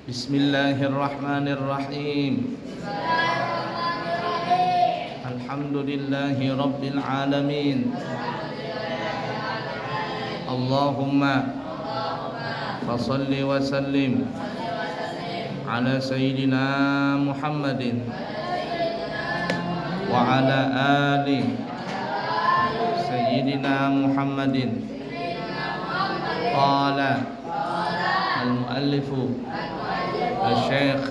Bismillahirrahmanirrahim. Alhamdulillahi rabbil alamin. Allahumma fasalli wa sallim ala sayyidina Muhammadin wa ala ali sayyidina Muhammadin. Qala al-muallifu Al-Syekh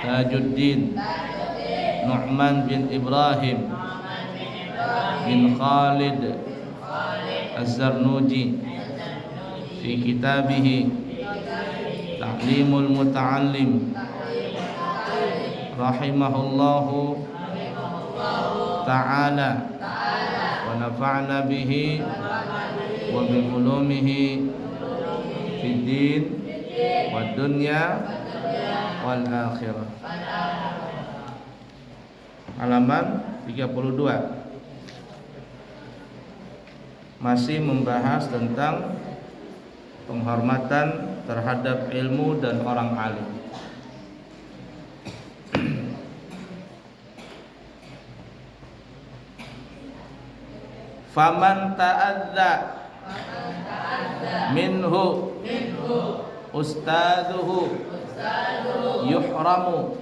Tajuddin Nu'man bin Ibrahim bin Khalid Az-Zarnuji fi kitabihi Ta'limul Muta'allim rahimahullahu ta'ala wa nafa'na bihi wa bi ulumihi fid din wad dunya wal akhirah. Halaman 32 masih membahas tentang penghormatan terhadap ilmu dan orang alim. Faman ta'adza minhu ustaduhu yuhramu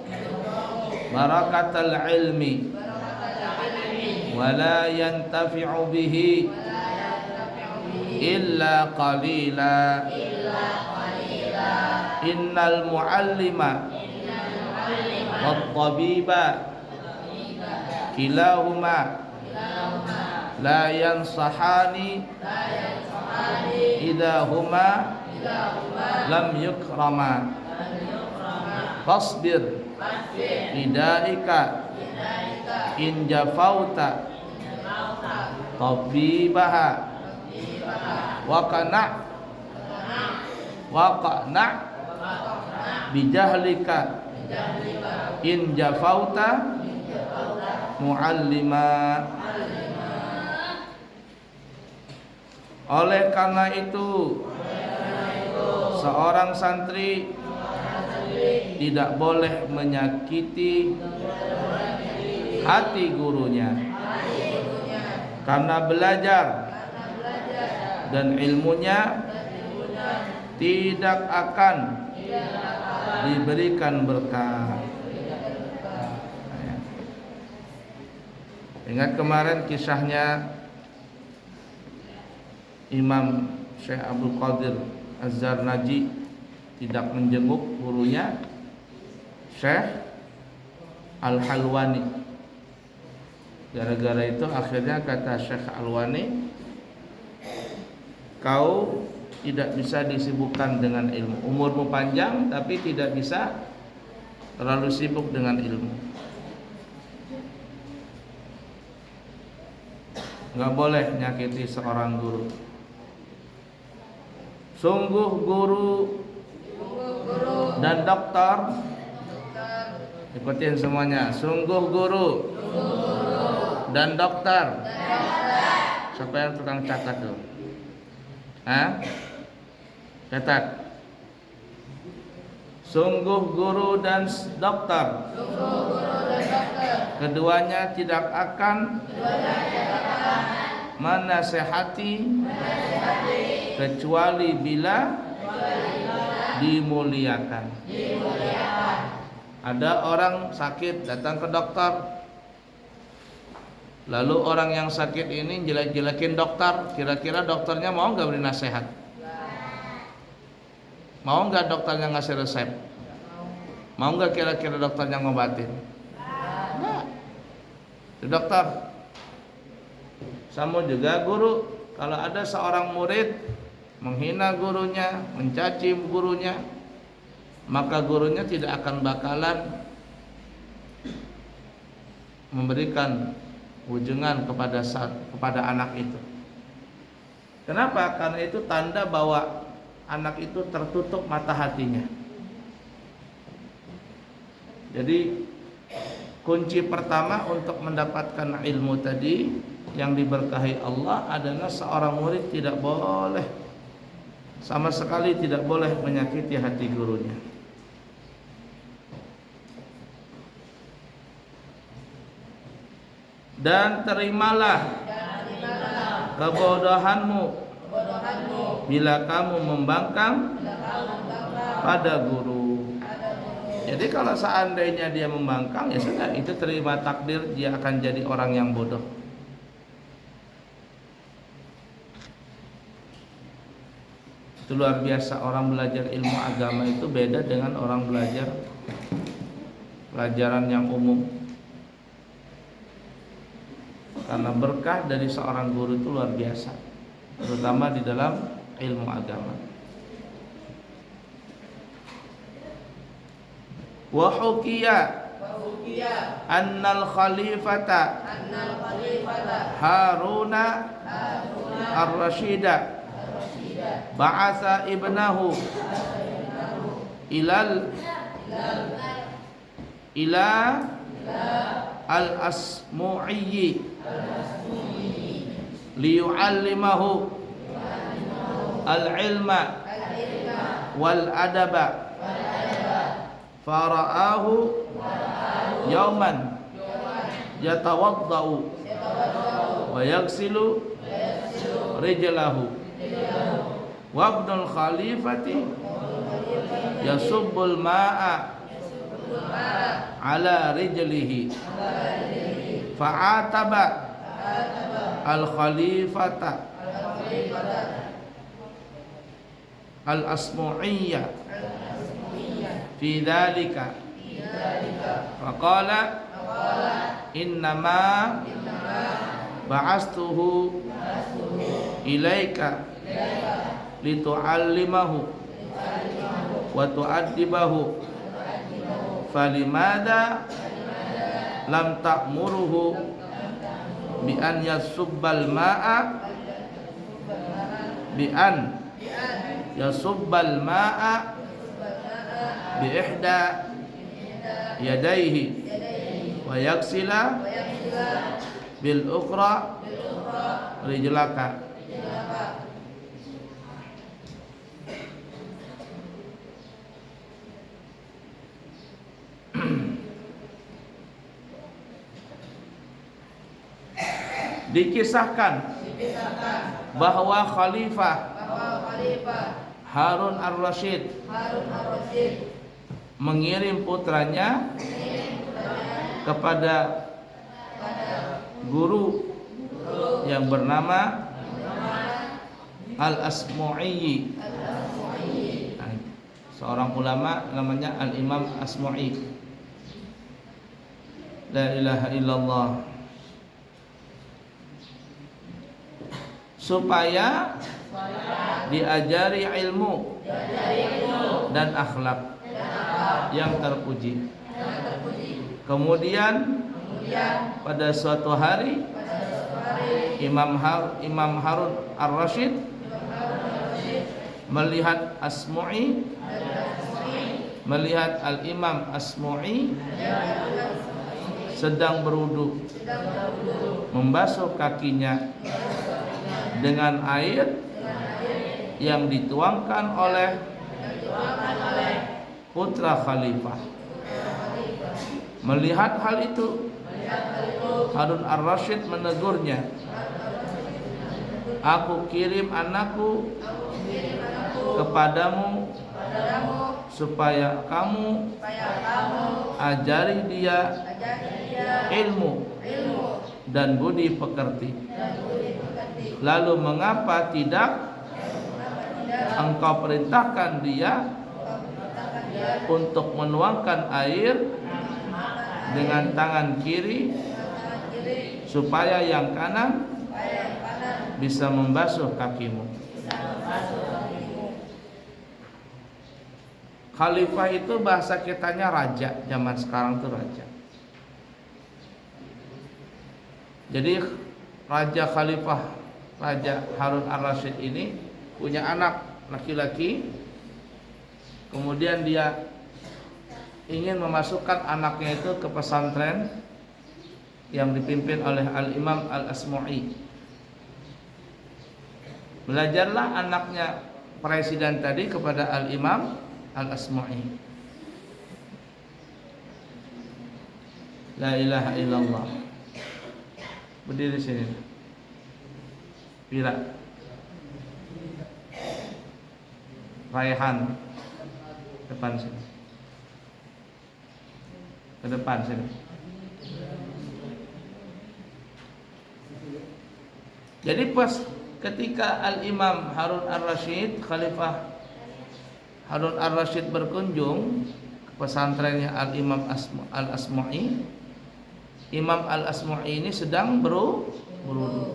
barakatal ilmi wa la yantafi'u bihi illa qalila. Innal muallima wat tabiba kilahuma la yansahani idza huma lam yukrama. Fasbir lidaika in jafauta tabibaha wa qana bijahlika in jafauta muallima. Oleh karena itu seorang santri tidak boleh menyakiti hati gurunya karena belajar dan ilmunya tidak akan diberikan berkah. Ingat kemarin kisahnya Imam Syekh Abdul Qadir Az-Zarnaji tidak menjenguk gurunya Syekh Al-Halwani. Gara-gara itu akhirnya kata Syekh Al-Halwani, kau tidak bisa disibukkan dengan ilmu. Umurmu panjang tapi tidak bisa terlalu sibuk dengan ilmu. Enggak boleh nyakiti seorang guru. Sungguh guru dan dokter, ikutin semuanya. Sungguh guru dan dokter. Siapa yang tukang catat tuh? Catat. Sungguh guru dan dokter, keduanya tidak akan menasehati kecuali bila dimuliakan. Ada orang sakit datang ke dokter, lalu orang yang sakit ini jelek-jelekin dokter. Kira-kira dokternya mau nggak beri nasihat? Mau nggak dokternya ngasih resep? Mau nggak kira-kira dokternya ngobatin? Nggak. Dokter. Sama juga guru, kalau ada seorang murid menghina gurunya, mencaci gurunya, maka gurunya tidak akan bakalan memberikan ujungan kepada anak itu. Kenapa? Karena itu tanda bahwa anak itu tertutup mata hatinya. Jadi kunci pertama untuk mendapatkan ilmu tadi yang diberkahi Allah adalah seorang murid tidak boleh, sama sekali tidak boleh menyakiti hati gurunya. Dan terimalah kebodohanmu bila kamu membangkang pada guru. Jadi kalau seandainya dia membangkang, ya sudah, itu terima takdir, dia akan jadi orang yang bodoh. Itu luar biasa, orang belajar ilmu agama itu beda dengan orang belajar pelajaran yang umum. Karena berkah dari seorang guru itu luar biasa, terutama di dalam ilmu agama. Wa hukiya annal khalifata Haruna ar-Rasyida ba'atha ibnahu ila al-Asmu'i liyu'allimahu al-ilma wal adaba fara'ahu yawman yatawaddau wa yaghsilu rijlahu wa ibnul khalifati yasubbul ma'a ala rijlihi fa'ataba al khalifata al asmu'iyya fi dhalika faqala innama ba'astuhu ilaika litu'allimahu wa tu'addibahu falimada lam ta'muruhu bi an yasubbal ma'a bi ihda yadayhi wa yaksila bil ukhra rijlaka. Dikisahkan bahwa Khalifah Harun ar-Rasyid mengirim putranya kepada guru yang bernama Al-Asmu'i. Seorang ulama namanya Al-Imam Asmu'i. La ilaha illallah. Supaya diajari ilmu dan akhlak yang terpuji. Kemudian pada suatu hari Imam Harun ar-Rasyid melihat Al-Imam Asmu'i sedang berwudu, membasuh kakinya dengan air yang dituangkan oleh putra khalifah. Melihat hal itu, Harun ar-Rasyid menegurnya, "Aku kirim anakku kepadamu supaya kamu ajari dia ilmu dan budi pekerti. Lalu mengapa tidak engkau perintahkan dia untuk menuangkan air dengan tangan kiri supaya yang kanan bisa membasuh kakimu?" Khalifah itu bahasa kitanya raja, zaman sekarang itu raja. Jadi Raja Harun ar-Rasyid ini punya anak laki-laki. Kemudian dia ingin memasukkan anaknya itu ke pesantren yang dipimpin oleh Al-Imam Al-Asmu'i. Belajarlah anaknya presiden tadi kepada Al-Imam Al-Asmu'i. La ilaha illallah. Berdiri sini. Pira. Raihan. Depan sini. Ke depan sini. Jadi pas ketika Al-Imam Harun Ar-Rasyid, Khalifah Harun Ar-Rasyid berkunjung ke pesantrennya Al-Imam Al-Asma'i, Imam Al-Asma'i ini sedang berwudu.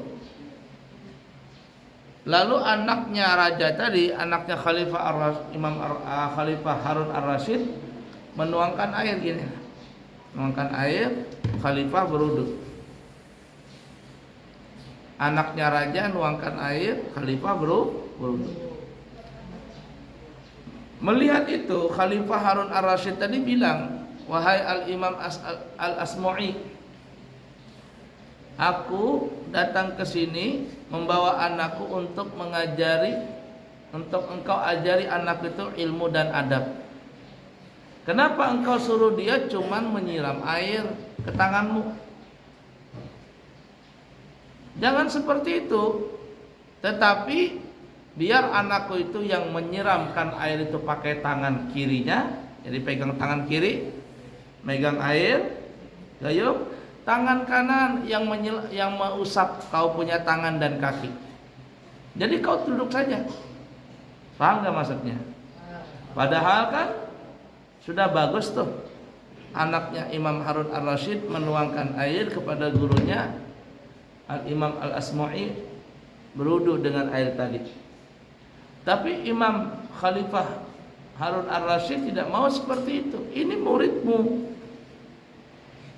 Lalu anaknya raja tadi, anaknya Khalifah Harun Ar-Rasyid menuangkan air gini. Menuangkan air, Khalifah berwudu. Anaknya raja nuangkan air, Khalifah berwudu. Melihat itu, Khalifah Harun Ar-Rasyid tadi bilang, "Wahai Al-Imam Al-Asma'i, aku datang ke sini membawa anakku untuk engkau ajari anak itu ilmu dan adab. Kenapa engkau suruh dia cuman menyiram air ke tanganmu? Jangan seperti itu. Tetapi biar anakku itu yang menyiramkan air itu pakai tangan kirinya, jadi pegang tangan kiri, megang air, gayung, tangan kanan yang mengusap kau punya tangan dan kaki. Jadi kau duduk saja. Paham gak maksudnya? Padahal kan sudah bagus tuh anaknya Imam Harun Ar-Rasyid menuangkan air kepada gurunya Al-Imam Al-Asma'i berwudu dengan air tadi. Tapi Imam Khalifah Harun Ar-Rasyid tidak mau seperti itu. Ini muridmu.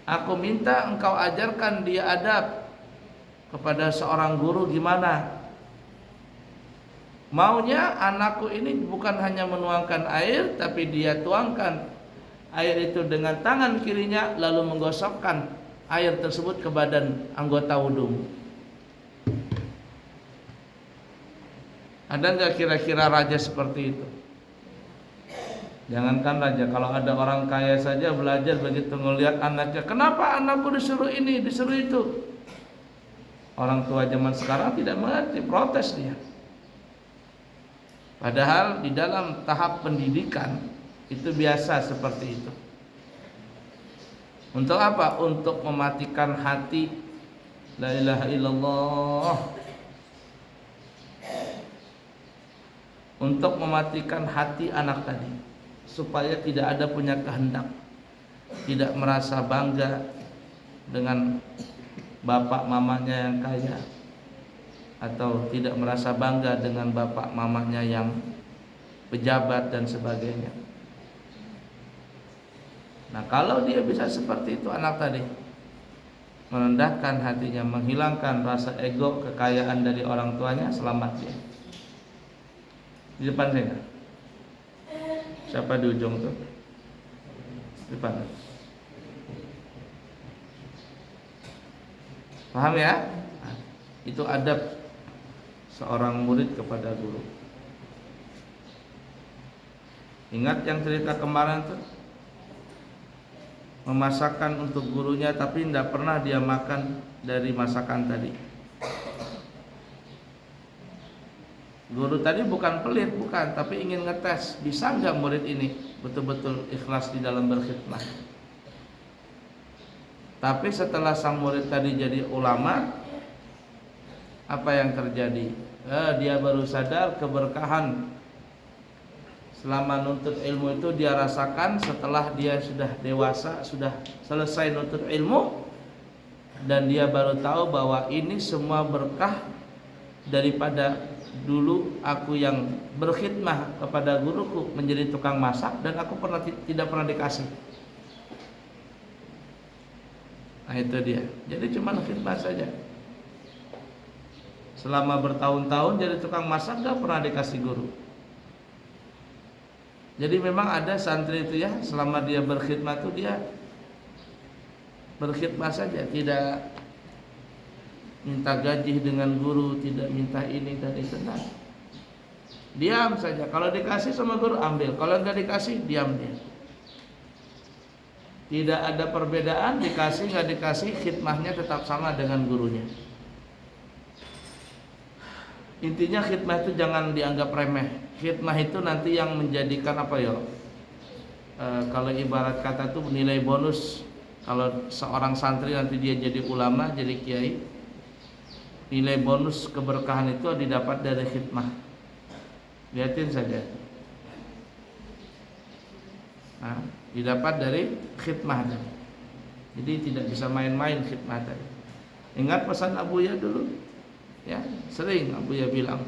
Aku minta engkau ajarkan dia adab. Kepada seorang guru gimana? Maunya anakku ini bukan hanya menuangkan air, tapi dia tuangkan air itu dengan tangan kirinya, lalu menggosokkan air tersebut ke badan anggota wudu. Ada nggak kira-kira raja seperti itu? Jangankan raja, kalau ada orang kaya saja belajar begitu ngelihat anaknya, kenapa anakku disuruh ini, disuruh itu? Orang tua zaman sekarang tidak mengerti, protes dia. Padahal di dalam tahap pendidikan itu biasa seperti itu. Untuk apa? Untuk mematikan hati la ilaha illallah. Untuk mematikan hati anak tadi, supaya tidak ada punya kehendak, tidak merasa bangga dengan bapak mamanya yang kaya, atau tidak merasa bangga dengan bapak mamanya yang pejabat dan sebagainya. Nah, kalau dia bisa seperti itu anak tadi, merendahkan hatinya, menghilangkan rasa ego kekayaan dari orang tuanya, selamat dia. Di depan saya. Siapa di ujung tuh? Di depan. Paham ya? Nah, itu adab seorang murid kepada guru. Ingat yang cerita kemarin tuh, memasakkan untuk gurunya tapi tidak pernah dia makan dari masakan tadi. Guru tadi bukan pelit, bukan, tapi ingin ngetes bisa nggak murid ini betul-betul ikhlas di dalam berkhidmah. Tapi setelah sang murid tadi jadi ulama, apa yang terjadi? Dia baru sadar keberkahan selama nuntut ilmu itu dia rasakan setelah dia sudah dewasa, sudah selesai nuntut ilmu, dan dia baru tahu bahwa ini semua berkah daripada dulu aku yang berkhidmah kepada guruku menjadi tukang masak dan aku tidak pernah dikasih. Nah itu dia. Jadi cuma khidmah saja. Selama bertahun-tahun jadi tukang masak gak pernah dikasih guru. Jadi memang ada santri itu ya, selama dia berkhidmah itu dia berkhidmah saja, tidak minta gaji dengan guru, tidak minta ini dan itu. Nah, diam saja. Kalau dikasih sama guru ambil, kalau enggak dikasih diam dia. Tidak ada perbedaan, dikasih nggak dikasih, khidmahnya tetap sama dengan gurunya. Intinya khidmah itu jangan dianggap remeh. Khidmah itu nanti yang menjadikan apa ya? Kalau ibarat kata tuh nilai bonus. Kalau seorang santri nanti dia jadi ulama, jadi kiai, nilai bonus keberkahan itu didapat dari khidmah. Lihatin saja. Nah, didapat dari khidmah tadi. Jadi tidak bisa main-main khidmah tadi. Ingat pesan Abuya dulu, ya sering Abuya bilang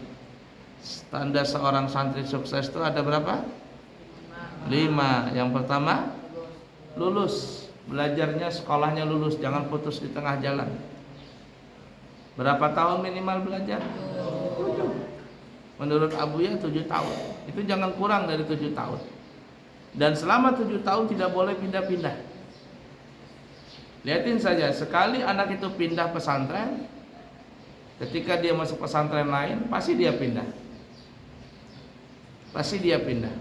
tanda seorang santri sukses itu ada berapa? 5. Yang pertama lulus, belajarnya sekolahnya lulus, jangan putus di tengah jalan. Berapa tahun minimal belajar? 7. Menurut Abuya 7 tahun. Itu jangan kurang dari 7 tahun. Dan selama 7 tahun tidak boleh pindah-pindah. Lihatin saja, sekali anak itu pindah pesantren, ketika dia masuk pesantren lain, pasti dia pindah. Pasti dia pindah.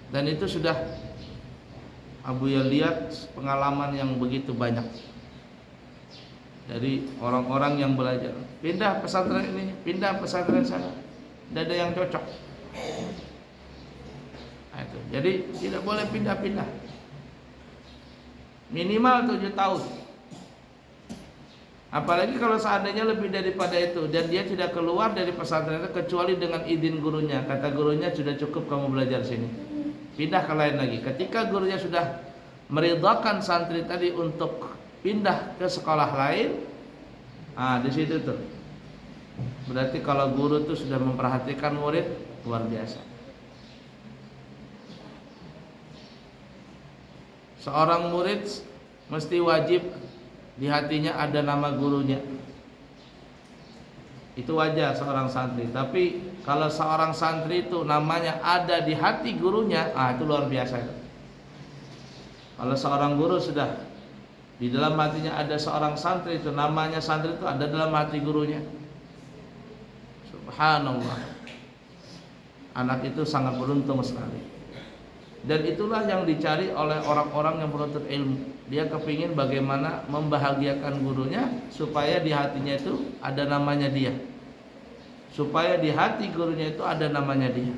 Dan itu sudah Abuya lihat pengalaman yang begitu banyak dari orang-orang yang belajar. Pindah pesantren ini, pindah pesantren sana, tidak ada yang cocok. Nah, itu. Jadi tidak boleh pindah-pindah. Minimal 7 tahun. Apalagi kalau seandainya lebih daripada itu dan dia tidak keluar dari pesantren itu kecuali dengan izin gurunya. Kata gurunya sudah cukup kamu belajar sini. Pindah ke lain lagi. Ketika gurunya sudah meridhakan santri tadi untuk pindah ke sekolah lain, di situ tuh. Berarti kalau guru tuh sudah memperhatikan murid luar biasa. Seorang murid mesti wajib di hatinya ada nama gurunya. Itu wajar seorang santri. Tapi kalau seorang santri itu namanya ada di hati gurunya, itu luar biasa. Kalau seorang guru sudah di dalam hatinya ada seorang santri, itu namanya santri itu ada dalam hati gurunya. Subhanallah. Anak itu sangat beruntung sekali. Dan itulah yang dicari oleh orang-orang yang menuntut ilmu. Dia kepingin bagaimana membahagiakan gurunya supaya di hatinya itu ada namanya dia. Supaya di hati gurunya itu ada namanya dia.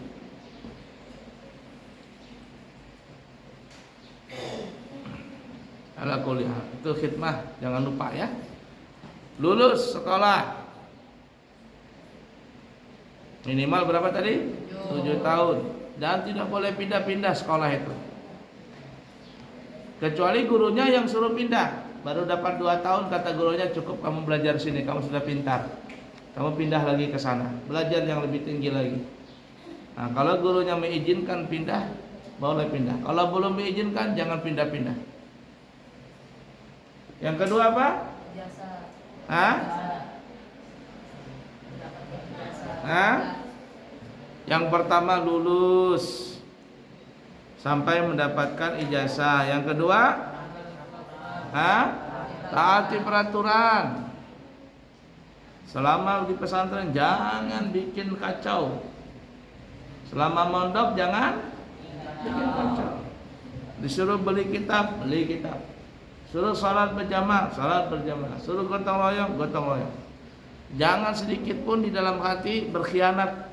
Ala kulli hal. Itu khidmah, jangan lupa ya. Lulus sekolah. Minimal berapa tadi? 7 tahun. Dan tidak boleh pindah-pindah sekolah itu. Kecuali gurunya yang suruh pindah. Baru dapat 2 tahun kata gurunya cukup kamu belajar sini, kamu sudah pintar. Kamu pindah lagi ke sana, belajar yang lebih tinggi lagi. Nah, kalau gurunya mengizinkan pindah, boleh pindah. Kalau belum mengizinkan jangan pindah-pindah. Yang kedua apa? Yang pertama lulus sampai mendapatkan ijazah. Yang kedua, taati peraturan. Selama di pesantren jangan bikin kacau. Selama mondok jangan bikin kacau. Disuruh beli kitab, beli kitab. Suruh salat berjamaah, salat berjamaah. Suruh gotong royong, gotong royong. Jangan sedikit pun di dalam hati berkhianat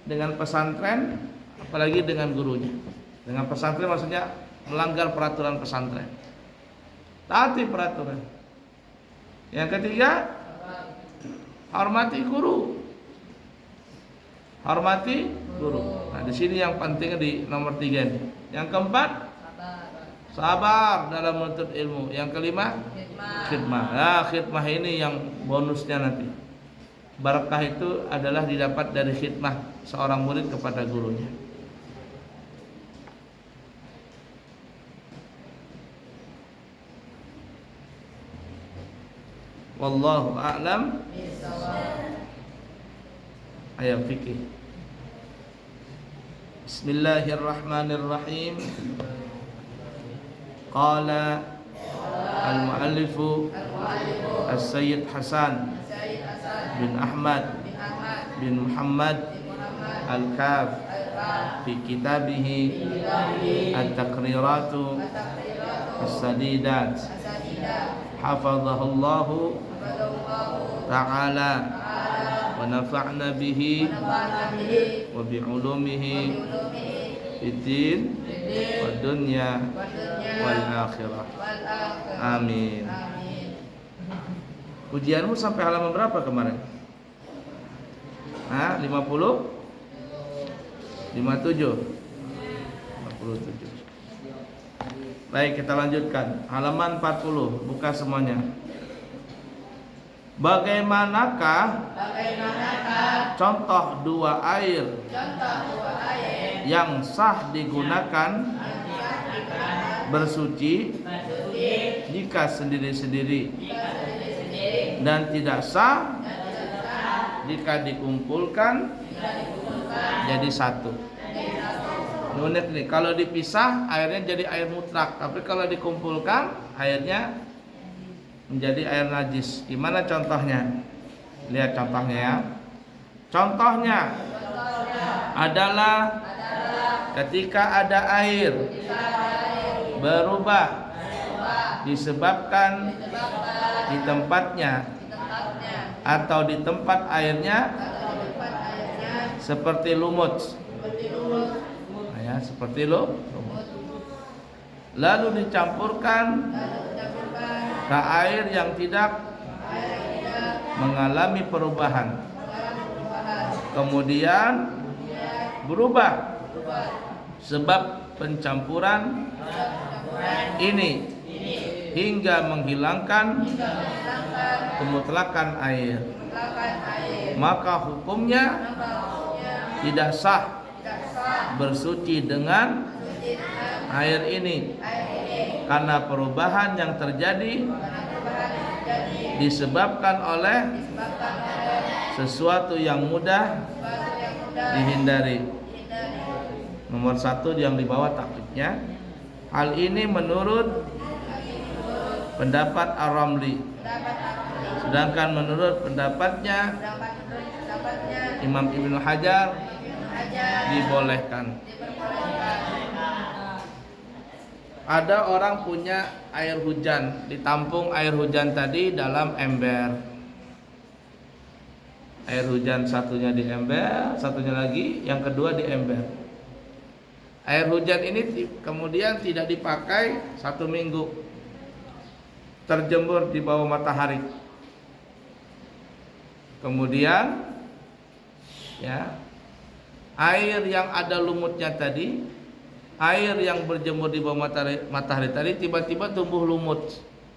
dengan pesantren, apalagi dengan gurunya. Dengan pesantren maksudnya melanggar peraturan pesantren. Taati peraturan. Yang ketiga, hormati guru. Hormati guru. Nah, di sini yang penting di nomor 3 ini. Yang keempat, sabar dalam menuntut ilmu. Yang kelima, khidmah. Nah, khidmah ini yang bonusnya nanti. Barakah itu adalah didapat dari khidmah seorang murid kepada gurunya. Wallahu a'lam. Ayat fikih. Bismillahirrahmanirrahim. Qala al-muallifu As-Sayyid Hasan bin Ahmad bin Muhammad Al-Kaf fi kitabihi At-Taqriratu as-sadidat hafazahullahu ta'ala wa nafa'na bihi wa bi'ulumihi fiddin wa dunya wal akhirah. Amin. Ujianmu sampai halaman berapa kemarin? 50? 57? 57. Baik, kita lanjutkan. Halaman 40, buka semuanya. Bagaimanakah contoh dua air yang sah digunakan bersuci jika sendiri-sendiri dan tidak sah jika dikumpulkan jadi satu. Unik nih, kalau dipisah airnya jadi air mutlak, tapi kalau dikumpulkan airnya menjadi air najis. Gimana contohnya? Lihat contohnya ya. Contohnya adalah ketika ada air berubah disebabkan di tempatnya atau di tempat airnya seperti lumut. Nah, ya, seperti lumut. Lalu dicampurkan ke air yang tidak mengalami perubahan, kemudian berubah sebab pencampuran ini hingga menghilangkan kemutlakan air, maka hukumnya tidak sah bersuci dengan air ini karena perubahan yang terjadi disebabkan oleh sesuatu yang mudah dihindari. Nomor 1 yang di bawah taklidnya. Hal ini menurut pendapat Ar-Ramli. Sedangkan menurut pendapatnya Imam Ibnu Hajar dibolehkan. Ada orang punya air hujan, ditampung air hujan tadi dalam ember. Air hujan satunya di ember, satunya lagi, yang kedua di ember. Air hujan ini kemudian tidak dipakai 1 minggu, terjemur di bawah matahari. Kemudian ya, air yang ada lumutnya tadi, air yang berjemur di bawah matahari tadi tiba-tiba tumbuh lumut.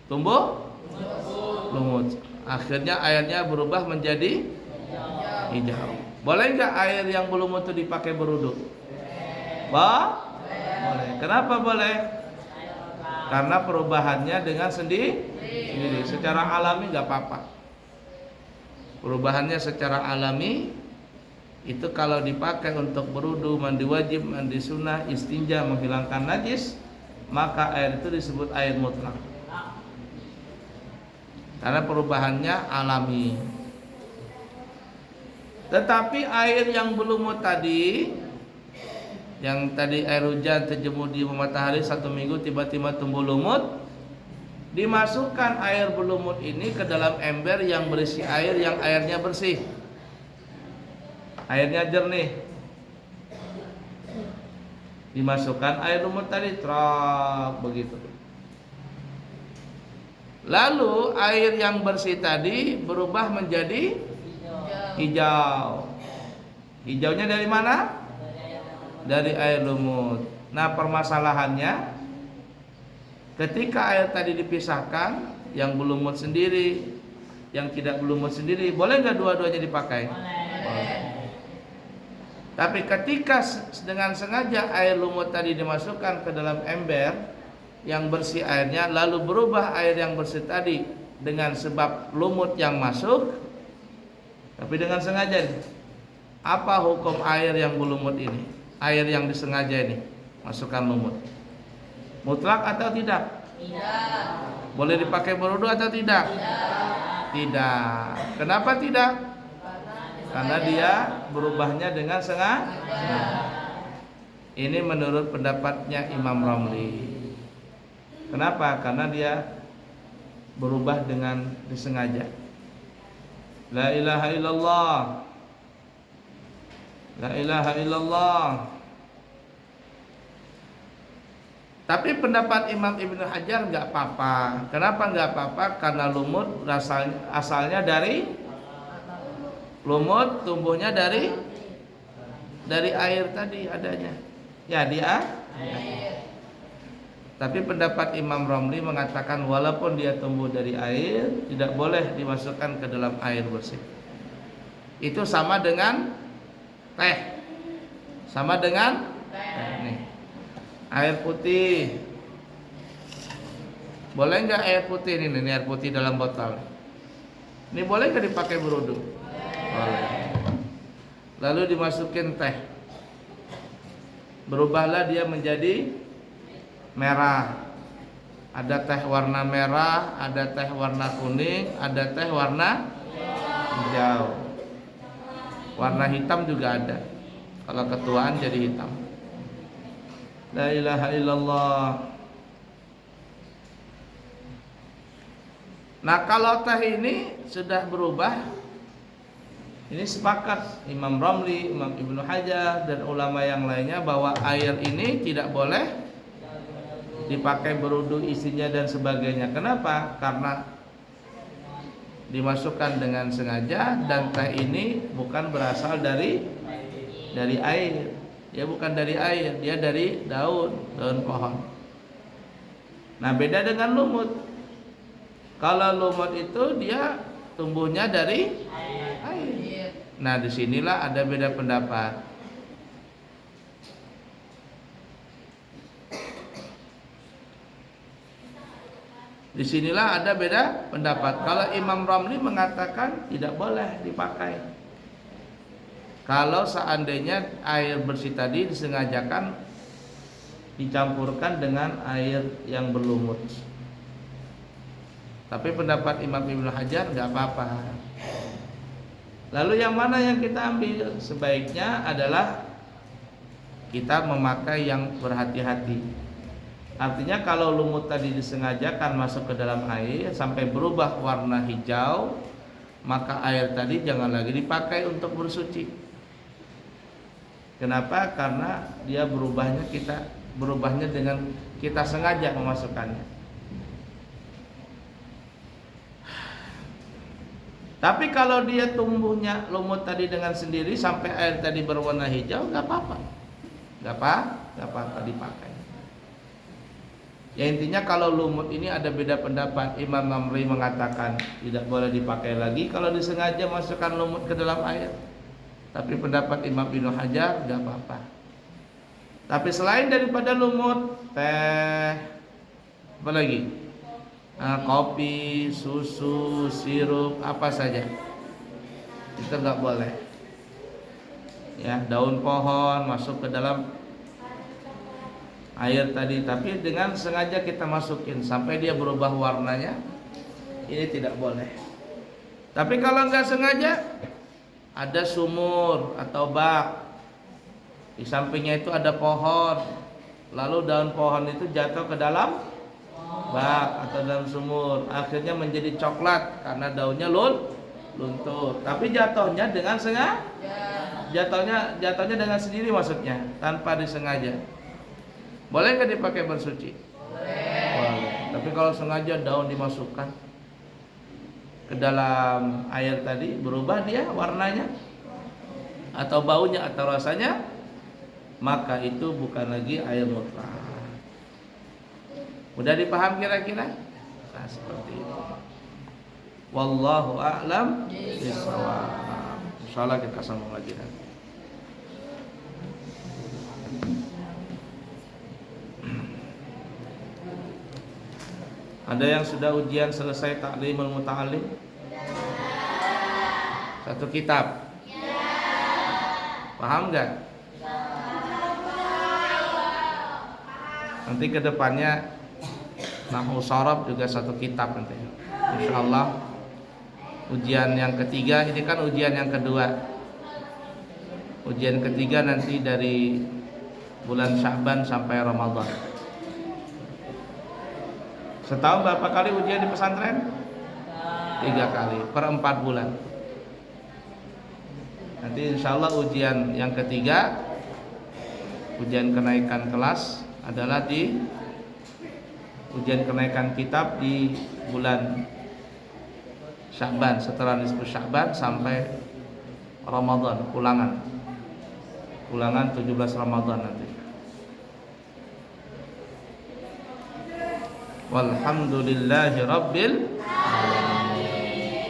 Lumut. Akhirnya airnya berubah menjadi hijau. Boleh nggak air yang berlumut itu dipakai berwudu? Boleh. Kenapa boleh? Karena perubahannya dengan sendiri. Secara alami nggak apa-apa. Perubahannya secara alami itu kalau dipakai untuk berwudu, mandi wajib, mandi sunnah, istinja, menghilangkan najis, maka air itu disebut air mutlak. Karena perubahannya alami. Tetapi air yang berlumut tadi, yang tadi air hujan terjemur di matahari 1 minggu tiba-tiba tumbuh lumut, dimasukkan air berlumut ini ke dalam ember yang berisi air yang airnya bersih, airnya jernih. Dimasukkan air lumut tadi, trok begitu. Lalu air yang bersih tadi berubah menjadi hijau. Hijaunya dari mana? Dari air lumut. Nah, permasalahannya ketika air tadi dipisahkan, yang berlumut sendiri, yang tidak berlumut sendiri, boleh nggak dua-duanya dipakai? Boleh. Tapi ketika dengan sengaja air lumut tadi dimasukkan ke dalam ember yang bersih airnya, lalu berubah air yang bersih tadi dengan sebab lumut yang masuk, tapi dengan sengaja, apa hukum air yang berlumut ini? Air yang disengaja ini masukkan lumut, mutlak atau tidak? Tidak. Boleh dipakai berwudu atau tidak? Tidak. Kenapa tidak? Karena dia berubahnya dengan sengaja. Ini menurut pendapatnya Imam Ramli. Kenapa? Karena dia berubah dengan disengaja. La ilaha illallah, la ilaha illallah. Tapi pendapat Imam Ibnu Hajar nggak apa-apa. Kenapa nggak apa-apa? Karena lumut asalnya dari lumut, tumbuhnya dari air tadi adanya. Ya dia. Tapi pendapat Imam Romli mengatakan walaupun dia tumbuh dari air, tidak boleh dimasukkan ke dalam air bersih. Itu sama dengan teh. Sama dengan teh nih. Air putih. Boleh nggak air putih ini air putih dalam botol? Ini boleh nggak dipakai berwudu? Boleh. Lalu dimasukin teh. Berubahlah dia menjadi merah. Ada teh warna merah, ada teh warna kuning, ada teh warna hijau. Warna hitam juga ada. Kalau ketuaan jadi hitam. La ilaha illallah. Nah kalau teh ini sudah berubah, ini sepakat Imam Romli, Imam Ibnu Hajar dan ulama yang lainnya bahwa air ini tidak boleh dipakai berwudu isinya dan sebagainya. Kenapa? Karena dimasukkan dengan sengaja dan teh ini bukan berasal dari air. Dia bukan dari air, dia dari daun pohon. Nah beda dengan lumut. Kalau lumut itu dia tumbuhnya dari air. Nah disinilah ada beda pendapat. Disinilah ada beda pendapat. Kalau Imam Romli mengatakan tidak boleh dipakai. Kalau seandainya air bersih tadi disengajakan dicampurkan dengan air yang berlumut. Tapi pendapat Imam Ibnu Hajar nggak apa-apa. Lalu yang mana yang kita ambil? Sebaiknya adalah kita memakai yang berhati-hati. Artinya kalau lumut tadi disengajakan masuk ke dalam air sampai berubah warna hijau, maka air tadi jangan lagi dipakai untuk bersuci. Kenapa? Karena dia berubahnya dengan kita sengaja memasukkannya. Tapi kalau dia tumbuhnya lumut tadi dengan sendiri sampai air tadi berwarna hijau, nggak apa-apa, nggak apa-apa dipakai. Ya intinya kalau lumut ini ada beda pendapat. Imam Mamri mengatakan tidak boleh dipakai lagi kalau disengaja masukkan lumut ke dalam air. Tapi pendapat Imam Ibnu Hajar nggak apa-apa. Tapi selain daripada lumut, teh, apa lagi? Kopi, susu, sirup, apa saja itu nggak boleh. Ya, daun pohon masuk ke dalam air tadi, tapi dengan sengaja kita masukin sampai dia berubah warnanya, ini tidak boleh. Tapi kalau nggak sengaja, ada sumur atau bak, di sampingnya itu ada pohon, lalu daun pohon itu jatuh ke dalam bak atau dalam sumur, akhirnya menjadi coklat karena daunnya luntur. Tapi jatuhnya dengan sengaja, jatuhnya dengan sendiri maksudnya, tanpa disengaja. Boleh nggak dipakai bersuci? Boleh. Tapi kalau sengaja daun dimasukkan ke dalam air tadi, berubah dia warnanya atau baunya atau rasanya, maka itu bukan lagi air mutlak. Udah dipaham kira-kira? Nah, seperti itu. Wallahu a'lam bishawab. Insyaallah kita sambung lagi nanti. Ada yang sudah ujian selesai Ta'limul Muta'allim? Satu kitab? Paham nggak? Nanti ke depannya Nahwu Sharaf juga satu kitab nanti. Insyaallah ujian yang ketiga, ini kan ujian yang kedua. Ujian ketiga nanti dari bulan Sya'ban sampai Ramadan. Setahun berapa kali ujian di pesantren? 3 kali per 4 bulan. Nanti insya Allah ujian yang ketiga, ujian kenaikan kelas adalah di ujian kenaikan kitab di bulan Sya'ban, setelah nisfu Sya'ban sampai Ramadan, ulangan 17 Ramadan nanti. Walhamdulillahi rabbil